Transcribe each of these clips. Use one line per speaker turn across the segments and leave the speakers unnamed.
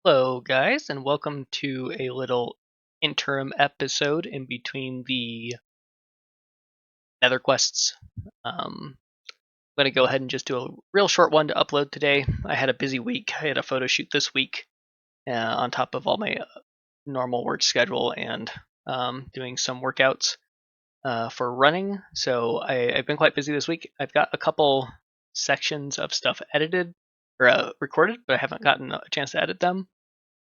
Hello, guys, and welcome to a little interim episode in between the Nether quests. I'm going to go ahead and just do a real short one to upload today. I had a busy week. I had a photo shoot this week on top of all my normal work schedule and doing some workouts for running. So I've been quite busy this week. I've got a couple sections of stuff edited or recorded, but I haven't gotten a chance to edit them.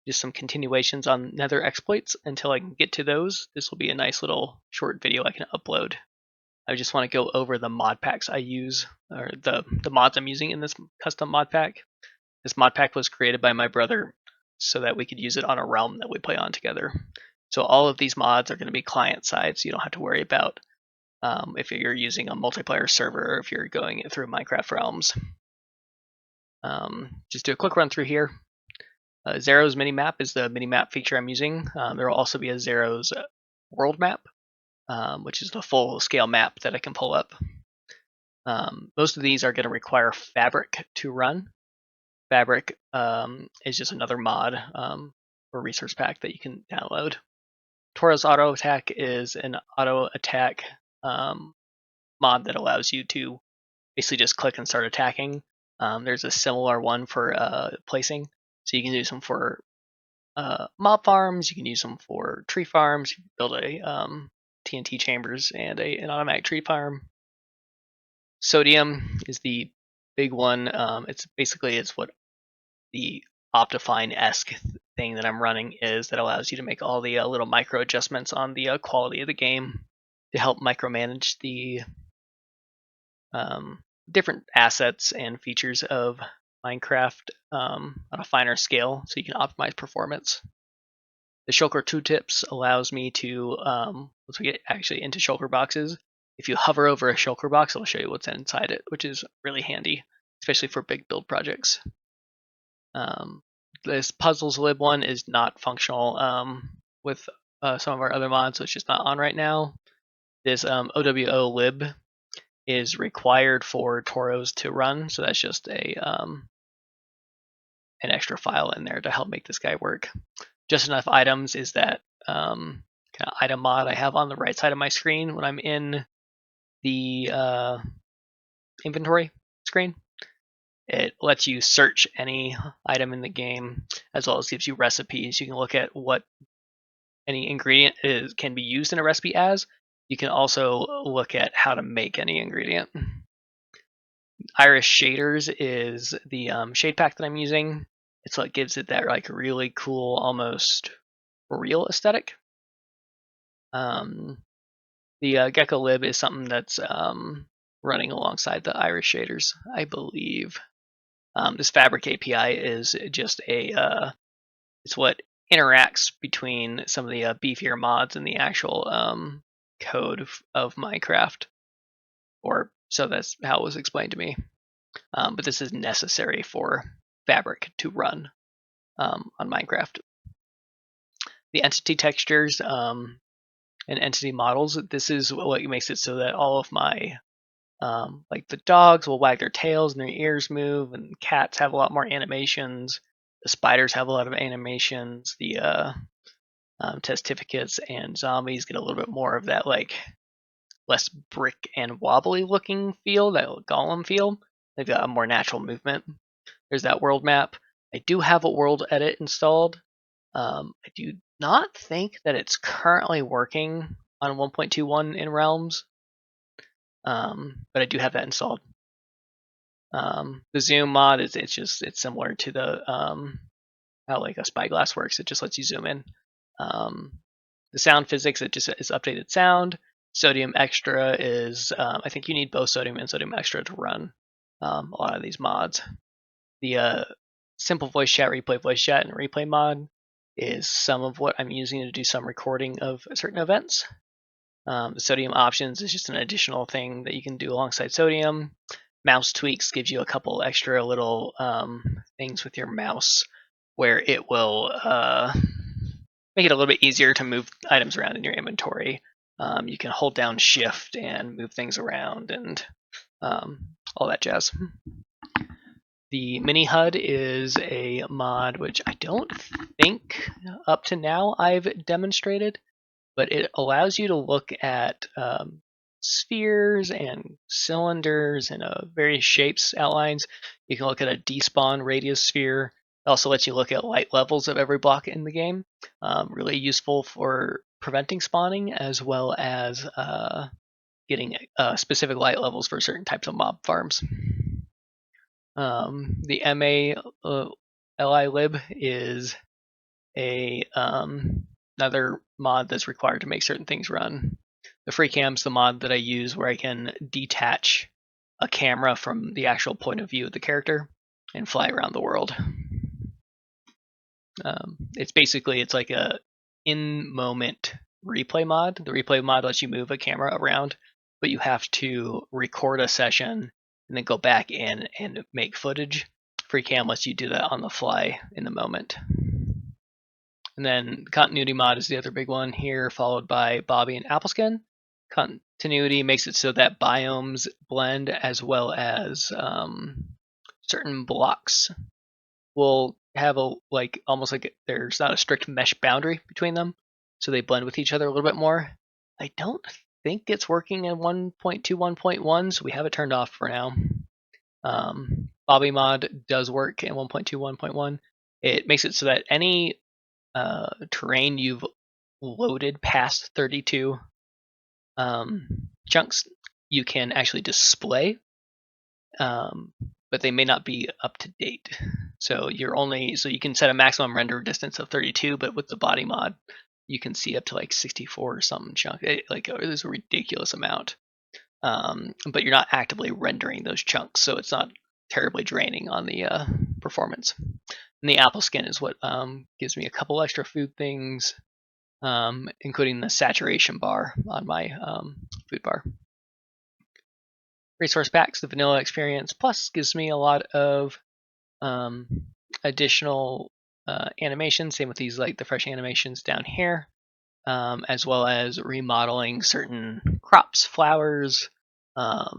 Just some continuations on Nether exploits until I can get to those. This will be a nice little short video I can upload. I just want to go over the mod packs I use, or the mods I'm using in this custom mod pack. This mod pack was created by my brother so that we could use it on a realm that we play on together. So all of these mods are going to be client side, so you don't have to worry about if you're using a multiplayer server or if you're going through Minecraft realms. Just do a quick run through here. Zero's minimap is the minimap feature I'm using. There will also be a Zero's world map, which is the full scale map that I can pull up. Most of these are going to require Fabric to run. Fabric is just another mod or resource pack that you can download. Toro's auto attack is an auto attack mod that allows you to basically just click and start attacking. There's a similar one for placing. So you can use them for mob farms, you can use them for tree farms, you can build a TNT chambers and an automatic tree farm. Sodium is the big one. It's what the Optifine-esque thing that I'm running is that allows you to make all the little micro adjustments on the quality of the game to help micromanage the different assets and features of Minecraft on a finer scale so you can optimize performance. The shulker tooltips allows me to, once we get actually into shulker boxes, if you hover over a shulker box, it'll show you what's inside it, which is really handy, especially for big build projects. This puzzles lib one is not functional with some of our other mods, so it's just not on right now. This OWO lib is required for Toros to run, so that's just an extra file in there to help make this guy work. Just enough items is that kind of item mod I have on the right side of my screen when I'm in the inventory screen. It lets you search any item in the game as well as gives you recipes. You can look at what any ingredient can be used in a recipe as. You can also look at how to make any ingredient. Iris Shaders is the shade pack that I'm using. It's what gives it that like really cool, almost real aesthetic. The Gecko lib is something that's running alongside the Iris shaders, I believe. This Fabric API is just it's what interacts between some of the beefier mods and the actual code of Minecraft, or so that's how it was explained to me. But this is necessary for Fabric to run on Minecraft. The entity textures and entity models, this is what makes it so that all of my, like the dogs will wag their tails and their ears move, and cats have a lot more animations. The spiders have a lot of animations. The testificates and zombies get a little bit more of that like less brick and wobbly looking feel, that golem feel. They've got a more natural movement. There's that world map. I do have a world edit installed. I do not think that it's currently working on 1.21 in Realms, but I do have that installed. The zoom mod is it's similar to the how like a spyglass works. It just lets you zoom in. The sound physics, it just is updated sound. Sodium Extra is I think you need both Sodium and Sodium Extra to run a lot of these mods. The simple voice chat, and replay mod is some of what I'm using to do some recording of certain events. The Sodium options is just an additional thing that you can do alongside Sodium. Mouse tweaks gives you a couple extra little things with your mouse where it will make it a little bit easier to move items around in your inventory. You can hold down shift and move things around and all that jazz. The mini HUD is a mod which I don't think up to now I've demonstrated, but it allows you to look at spheres and cylinders and various shapes, outlines. You can look at a despawn radius sphere. It also lets you look at light levels of every block in the game. Really useful for preventing spawning, as well as getting specific light levels for certain types of mob farms. The MA LI lib is a another mod that's required to make certain things run. The free cam's the mod that I use where I can detach a camera from the actual point of view of the character and fly around the world. It's like a in-moment replay mod. The replay mod lets you move a camera around, but you have to record a session and then go back in and make footage. Free cam lets you do that on the fly in the moment. And then the continuity mod is the other big one here, followed by Bobby and Appleskin. Continuity makes it so that biomes blend, as well as certain blocks will have almost like there's not a strict mesh boundary between them, so they blend with each other a little bit more. I don't think it's working in 1.2 1.1, so we have it turned off for now. Bobby mod does work in 1.2 1.1. It makes it so that any terrain you've loaded past 32 chunks, you can actually display, but they may not be up to date. So you can set a maximum render distance of 32, but with the body mod, you can see up to like 64 or something chunk. There's a ridiculous amount. But you're not actively rendering those chunks, so it's not terribly draining on the performance. And the apple skin is what gives me a couple extra food things, including the saturation bar on my food bar. Resource packs, the vanilla experience plus gives me a lot of additional animations. Same with these, like the fresh animations down here, as well as remodeling certain crops, flowers, a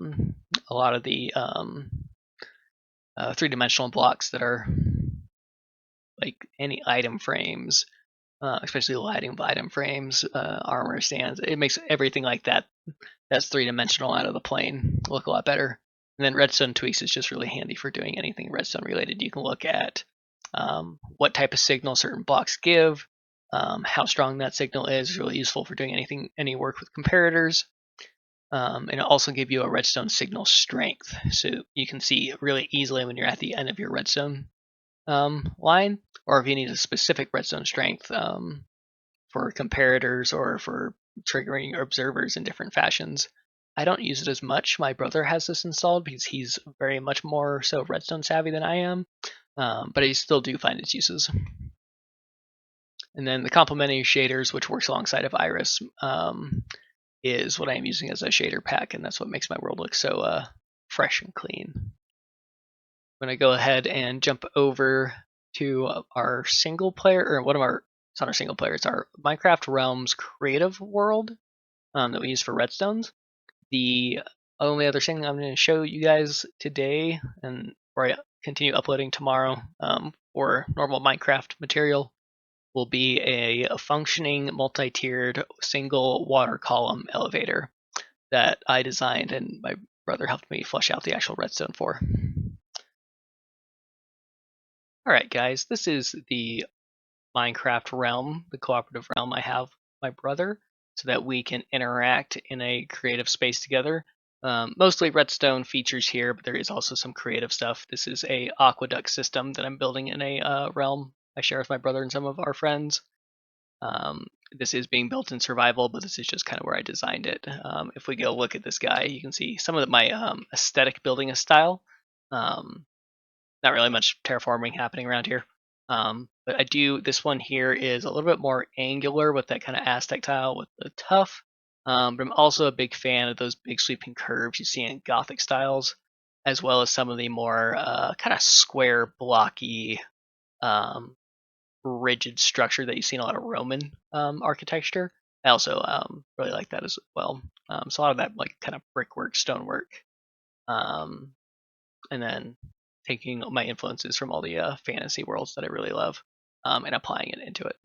lot of the three-dimensional blocks that are like any item frames, especially lighting of item frames, armor stands. It makes everything like that's three-dimensional out of the plane look a lot better. And then Redstone tweaks is just really handy for doing anything Redstone related. You can look at what type of signal certain blocks give, how strong that signal is really useful for doing any work with comparators. And it'll also give you a redstone signal strength, so you can see really easily when you're at the end of your redstone line, or if you need a specific redstone strength for comparators or for triggering observers in different fashions. I don't use it as much. My brother has this installed because he's very much more so redstone savvy than I am, but I still do find its uses. And then the complementary shaders, which works alongside of Iris, is what I am using as a shader pack, and that's what makes my world look so fresh and clean. I'm going to go ahead and jump over to our single player, or it's not our single player, it's our Minecraft Realms creative world that we use for redstones. The only other thing I'm going to show you guys today, and before I continue uploading tomorrow for normal Minecraft material, will be a functioning multi-tiered single water column elevator that I designed and my brother helped me flesh out the actual redstone for. Alright guys, this is the Minecraft realm, the cooperative realm I have with my brother, so that we can interact in a creative space together. Mostly redstone features here, but there is also some creative stuff. This is a aqueduct system that I'm building in a realm I share with my brother and some of our friends. This is being built in survival, but this is just kind of where I designed it. If we go look at this guy, you can see some of my aesthetic building style. Not really much terraforming happening around here. But this one here is a little bit more angular with that kind of Aztec tile with the tuff. But I'm also a big fan of those big sweeping curves you see in Gothic styles, as well as some of the more kind of square, blocky, rigid structure that you see in a lot of Roman architecture. I also really like that as well. So a lot of that like kind of brickwork, stonework, and then taking my influences from all the fantasy worlds that I really love and applying it into it.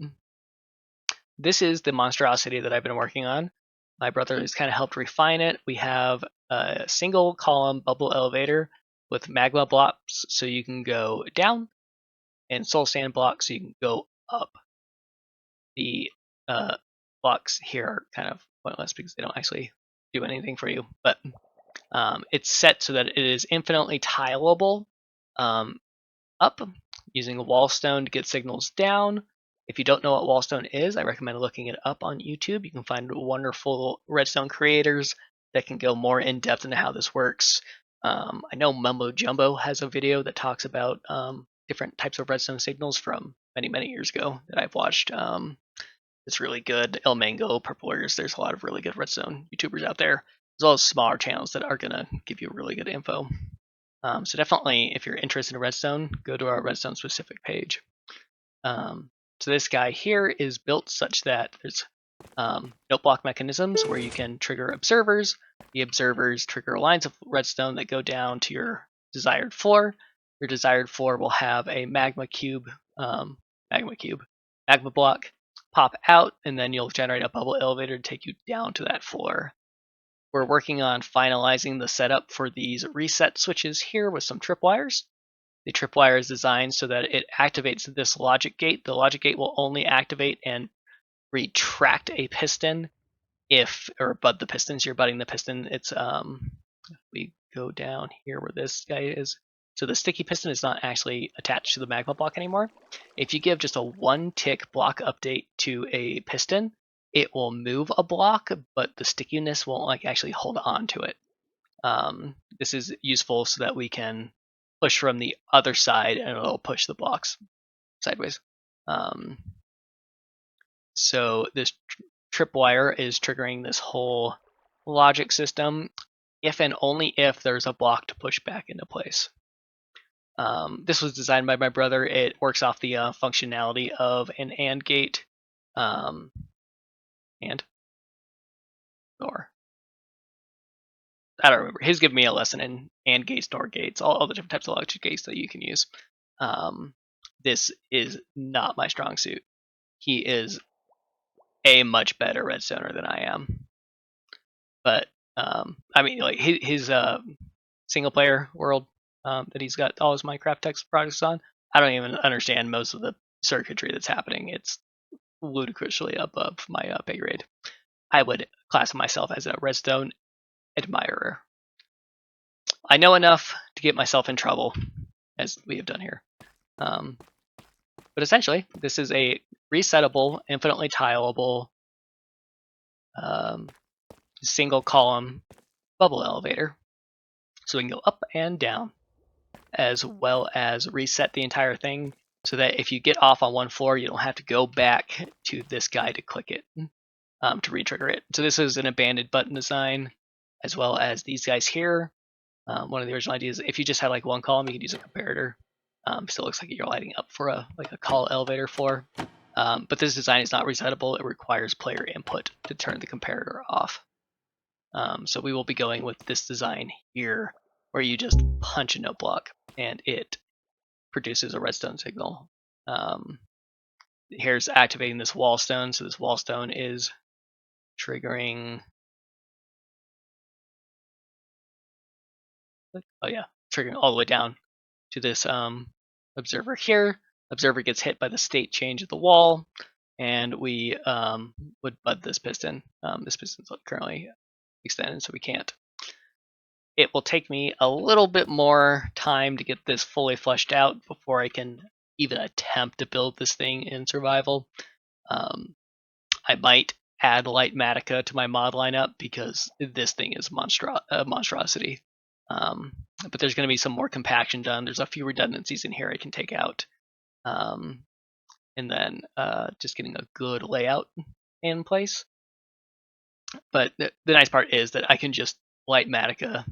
This is the monstrosity that I've been working on. My brother has kind of helped refine it. We have a single column bubble elevator with magma blocks so you can go down, and soul sand blocks so you can go up. The blocks here are kind of pointless because they don't actually do anything for you, but it's set so that it is infinitely tileable up using a wallstone to get signals down. If you don't know what wallstone is, I recommend looking it up on YouTube. You can find wonderful redstone creators that can go more in depth into how this works. I know Mumbo Jumbo has a video that talks about different types of redstone signals from many years ago that I've watched. It's really good. El Mango, Purple Warriors, there's a lot of really good redstone YouTubers out there, as well as smaller channels that are going to give you really good info. So definitely, if you're interested in redstone, go to our redstone specific page. So this guy here is built such that there's note block mechanisms where you can trigger observers. The observers trigger lines of redstone that go down to your desired floor. Your desired floor will have a magma block pop out, and then you'll generate a bubble elevator to take you down to that floor. We're working on finalizing the setup for these reset switches here with some tripwires. The tripwire is designed so that it activates this logic gate. The logic gate will only activate and retract a piston or bud the pistons. You're budding the piston. It's we go down here where this guy is. So the sticky piston is not actually attached to the magma block anymore. If you give just a 1-tick block update to a piston, it will move a block, but the stickiness won't actually hold on to it. This is useful so that we can push from the other side and it'll push the blocks sideways. So this tripwire is triggering this whole logic system if and only if there's a block to push back into place. This was designed by my brother. It works off the functionality of an AND gate. And or I don't remember. He's given me a lesson in AND gates, NOR gates, all the different types of logic gates that you can use. This is not my strong suit. He is a much better redstoner than I am. But I mean, like his single player world that he's got all his Minecraft text projects on, I don't even understand most of the circuitry that's happening. It's ludicrously above my pay grade. I would class myself as a redstone admirer. I know enough to get myself in trouble, as we have done here. But essentially, this is a resettable, infinitely tileable, single column bubble elevator. So we can go up and down, as well as reset the entire thing so that if you get off on one floor, you don't have to go back to this guy to click it to re-trigger it. So this is an abandoned button design, as well as these guys here. One of the original ideas, if you just had like one column, you could use a comparator. Still looks like you're lighting up for a call elevator floor. But this design is not resettable. It requires player input to turn the comparator off. So we will be going with this design here, where you just punch a note block and it produces a redstone signal. Here's activating this wallstone. So this wallstone is triggering. Oh yeah, triggering all the way down to this observer here. Observer gets hit by the state change of the wall, and we would bud this piston. This piston's currently extended, so we can't. It will take me a little bit more time to get this fully fleshed out before I can even attempt to build this thing in survival. I might add Lightmatica to my mod lineup because this thing is monstrosity. But there's going to be some more compaction done. There's a few redundancies in here I can take out. And then just getting a good layout in place. But the nice part is that I can just Lightmatica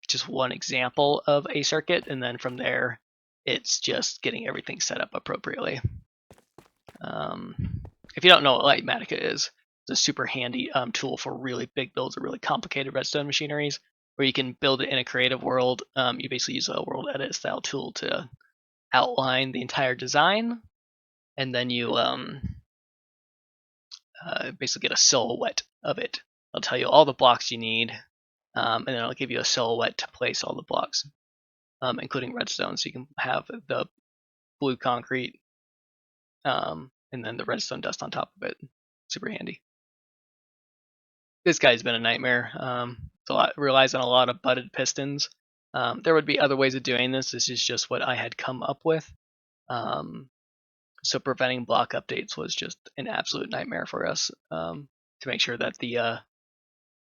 just one example of a circuit, and then from there it's just getting everything set up appropriately. If you don't know what Lightmatica is, it's a super handy tool for really big builds or really complicated redstone machineries. where you can build it in a creative world. You basically use a world edit style tool to outline the entire design, and then you basically get a silhouette of it. I'll tell you all the blocks you need, and then I'll give you a silhouette to place all the blocks, including redstone, so you can have the blue concrete and then the redstone dust on top of it. Super handy. This guy's been a nightmare. Relies on a lot of butted pistons. There would be other ways of doing this. This is just what I had come up with. So preventing block updates was just an absolute nightmare for us to make sure that the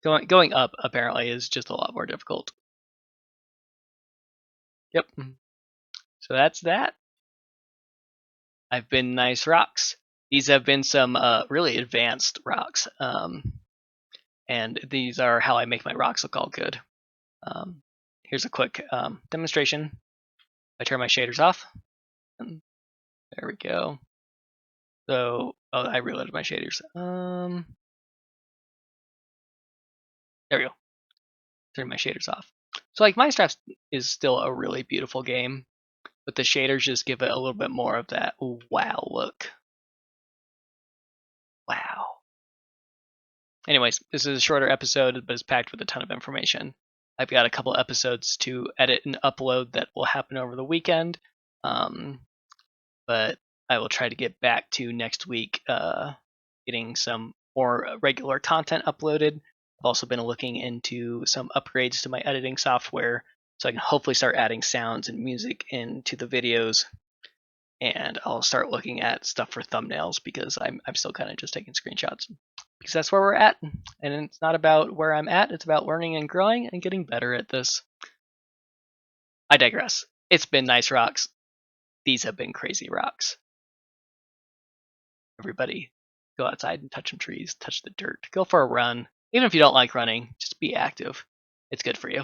going up apparently is just a lot more difficult. Yep. So that's that. I've been Gneiss rocks. These have been some really advanced rocks, and these are how I make my rocks look all good. Here's a quick demonstration. I turn my shaders off. And there we go. So, I reloaded my shaders. There we go. Turn my shaders off. So, like, Minecraft is still a really beautiful game, but the shaders just give it a little bit more of that wow look. Wow. Anyways, this is a shorter episode, but it's packed with a ton of information. I've got a couple episodes to edit and upload that will happen over the weekend, but I will try to get back to next week getting some more regular content uploaded. I've also been looking into some upgrades to my editing software so I can hopefully start adding sounds and music into the videos, and I'll start looking at stuff for thumbnails because I'm still kind of just taking screenshots because that's where we're at, and it's not about where I'm at, it's about learning and growing and getting better at this. I digress. It's been Gneiss rocks. These have been crazy rocks. Everybody, go outside and touch some trees, touch the dirt, go for a run. Even if you don't like running, just be active. It's good for you.